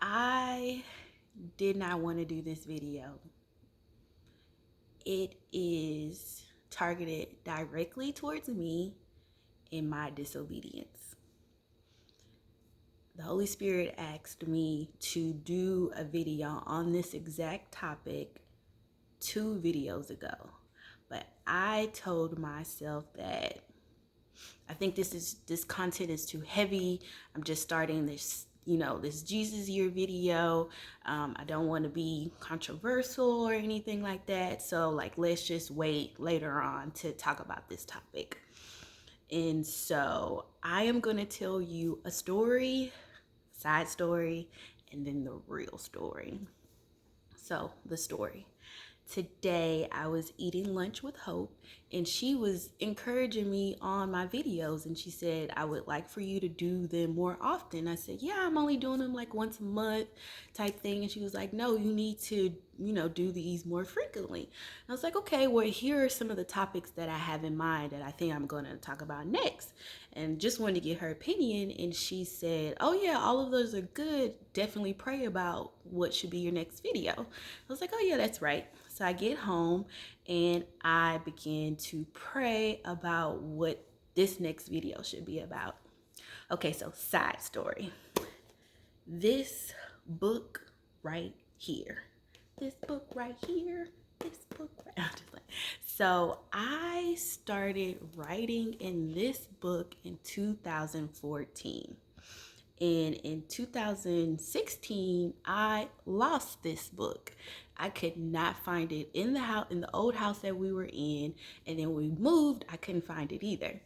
I did not want to do this video. It is targeted directly towards me and my disobedience. The Holy Spirit asked me to do a video on this exact topic 2 videos ago. But I told myself that I think this content is too heavy. I'm just starting this Jesus year video. I don't want to be controversial or anything like that. So let's just wait later on to talk about this topic. And so I am going to tell you a story, side story, and then the real story. So the story. Today I was eating lunch with Hope, and she was encouraging me on my videos, and she said, I would like for you to do them more often. I said, yeah, I'm only doing them like once a month type thing. And she was like, no, you need to do these more frequently. And I was like, okay, well, here are some of the topics that I have in mind that I think I'm going to talk about next. And just wanted to get her opinion. And she said, oh yeah, all of those are good. Definitely pray about what should be your next video. I was like, oh yeah, that's right. So I get home and I begin to pray about what this next video should be about. Okay, so side story. This book right here. This book right here. This book right. I'm just like, so I started writing in this book in 2014. And in 2016, I lost this book. I could not find it in the house, in the old house that we were in. And then we moved, I couldn't find it either.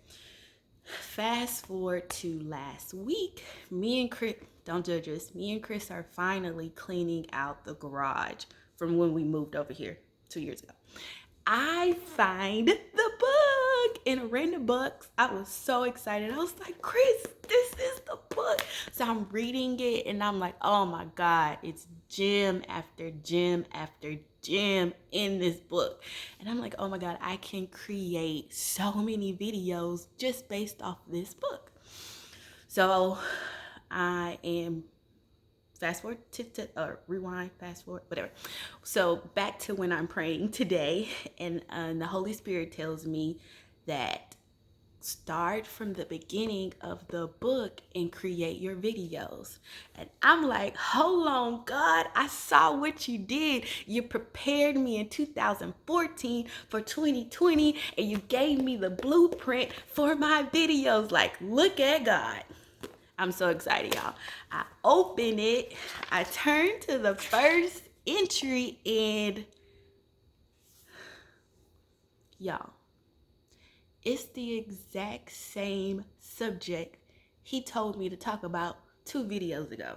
Fast forward to last week, me and Chris, don't judge us, me and Chris are finally cleaning out the garage from when we moved over here 2 years ago. I find the book in a random box. I was so excited. I was like, Chris, this is the book. So I'm reading it and I'm like, oh my God, it's gem after gem after gem in this book. And I'm like, oh my God, I can create so many videos just based off this book. So I am fast forward or rewind, fast forward, whatever. So back to when I'm praying today, and the Holy Spirit tells me that start from the beginning of the book and create your videos. And I'm like, hold on, God, I saw what you did. You prepared me in 2014 for 2020, and you gave me the blueprint for my videos. Like, look at God. I'm so excited, y'all. I open it, I turn to the first entry, and y'all, it's the exact same subject he told me to talk about 2 videos ago.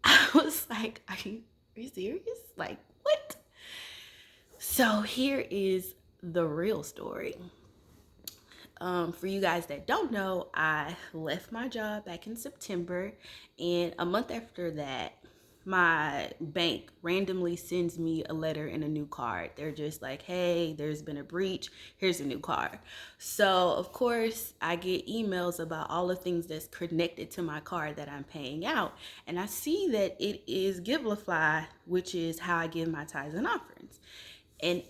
I was like, are you serious? Like, what? So here is the real story. For you guys that don't know, I left my job back in September, and a month after that, my bank randomly sends me a letter and a new card. They're just like, hey, there's been a breach. Here's a new card. So, of course, I get emails about all the things that's connected to my card that I'm paying out. And I see that it is Givelify, which is how I give my tithes and offerings. And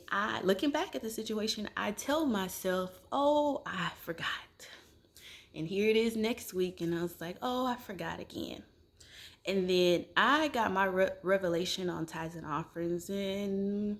looking back at the situation, I tell myself, oh, I forgot. And here it is next week. And I was like, oh, I forgot again. And then I got my revelation on tithes and offerings. And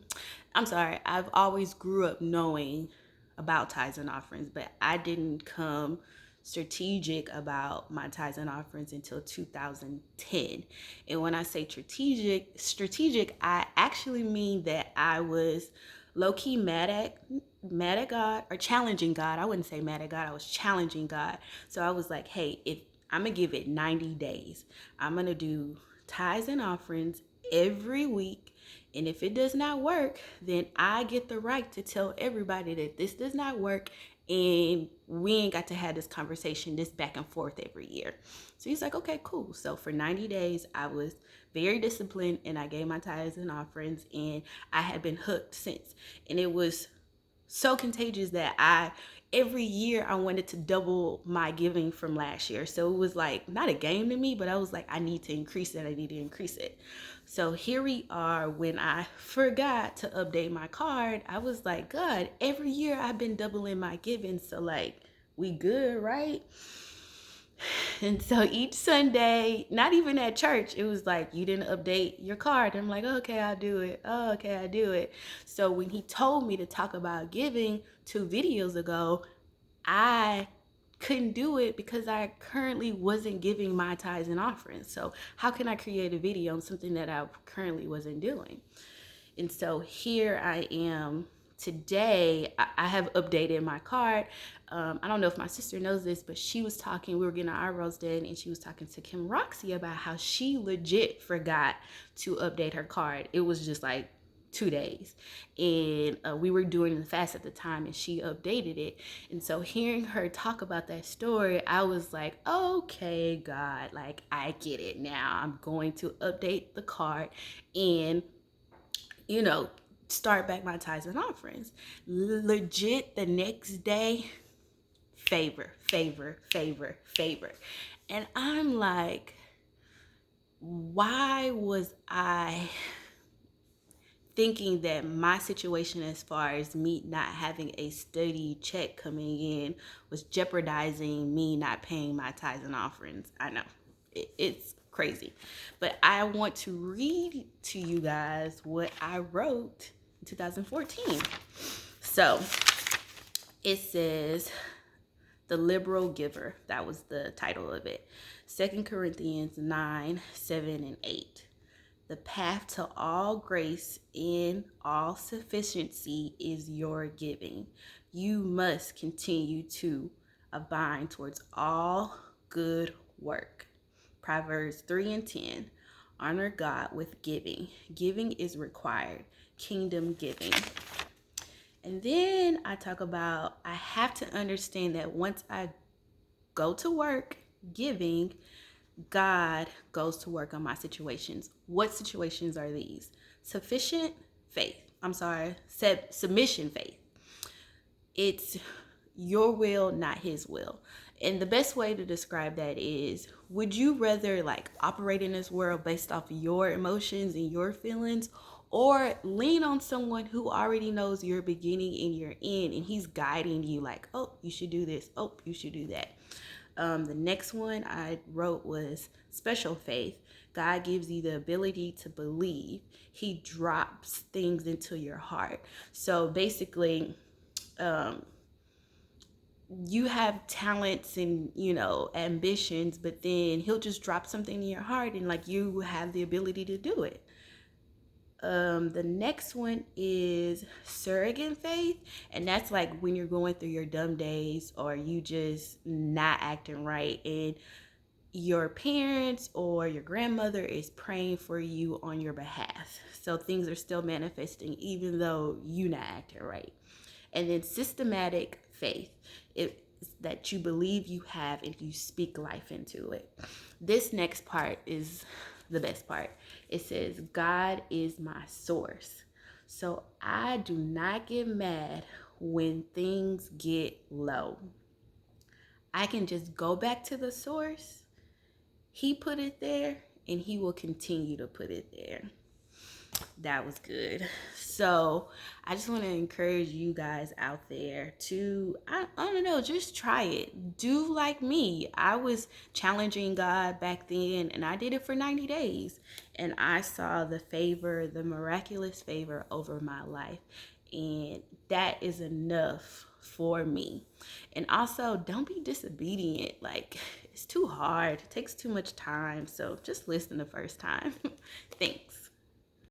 I'm sorry, I've always grew up knowing about tithes and offerings, but I didn't come strategic about my tithes and offerings until 2010. And when I say strategic, I actually mean that I was low-key mad at God, or challenging God. I wouldn't say mad at God, I was challenging God. So I was like, hey, if I'm gonna give it 90 days, I'm gonna do tithes and offerings every week. And if it does not work, then I get the right to tell everybody that this does not work, and we ain't got to have this conversation, this back and forth every year. So he's like, okay, cool. So for 90 days, I was very disciplined, and I gave my tithes and offerings, and I had been hooked since. And it was so contagious that every year I wanted to double my giving from last year. So it was like not a game to me, but I was like, I need to increase it. I need to increase it. So here we are. When I forgot to update my card, I was like, God, every year I've been doubling my giving. So like, we good, right? And so each Sunday, not even at church, it was like, you didn't update your card. I'm like, okay, I'll do it. Oh, okay, I'll do it. So when he told me to talk about giving 2 videos ago, I couldn't do it because I currently wasn't giving my tithes and offerings. So how can I create a video on something that I currently wasn't doing? And so here I am today. I have updated my card. I don't know if my sister knows this, but she was talking, we were getting our eyebrows done, and she was talking to Kim Roxy about how she legit forgot to update her card. It was just like 2 days, and we were doing the fast at the time, and she updated it. And so hearing her talk about that story, I was like, okay, God, like I get it now. I'm going to update the card and start back my tithes and offerings. Legit, the next day, favor. And I'm like, why was I thinking that my situation, as far as me not having a steady check coming in, was jeopardizing me not paying my tithes and offerings? I know it's crazy, but I want to read to you guys what I wrote in 2014. So it says, The Liberal Giver. That was the title of it. 2 Corinthians 9, 7, and 8. The path to all grace in all sufficiency is your giving. You must continue to abide towards all good work. Proverbs 3 and 10. Honor God with giving. Giving is required. Kingdom giving. And then I talk about, I have to understand that once I go to work giving, God goes to work on my situations. What situations are these? Submission faith. It's your will, not his will. And the best way to describe that is, would you rather like operate in this world based off of your emotions and your feelings, or lean on someone who already knows your beginning and your end, and he's guiding you like, oh, you should do this. Oh, you should do that. The next one I wrote was special faith. God gives you the ability to believe. He drops things into your heart. So basically, you have talents and ambitions, but then he'll just drop something in your heart, and like you have the ability to do it. The next one is surrogate faith, and that's like when you're going through your dumb days, or you just not acting right, and your parents or your grandmother is praying for you on your behalf. So things are still manifesting even though you not acting right. And then systematic faith, it's that you believe you have and you speak life into it. This next part is the best part. It says, God is my source. So I do not get mad when things get low. I can just go back to the source. He put it there, and he will continue to put it there. That was good. So I just want to encourage you guys out there to, I don't know, just try it. Do like me. I was challenging God back then, and I did it for 90 days. And I saw the favor, the miraculous favor over my life. And that is enough for me. And also, don't be disobedient. Like, it's too hard. It takes too much time. So just listen the first time. Thanks.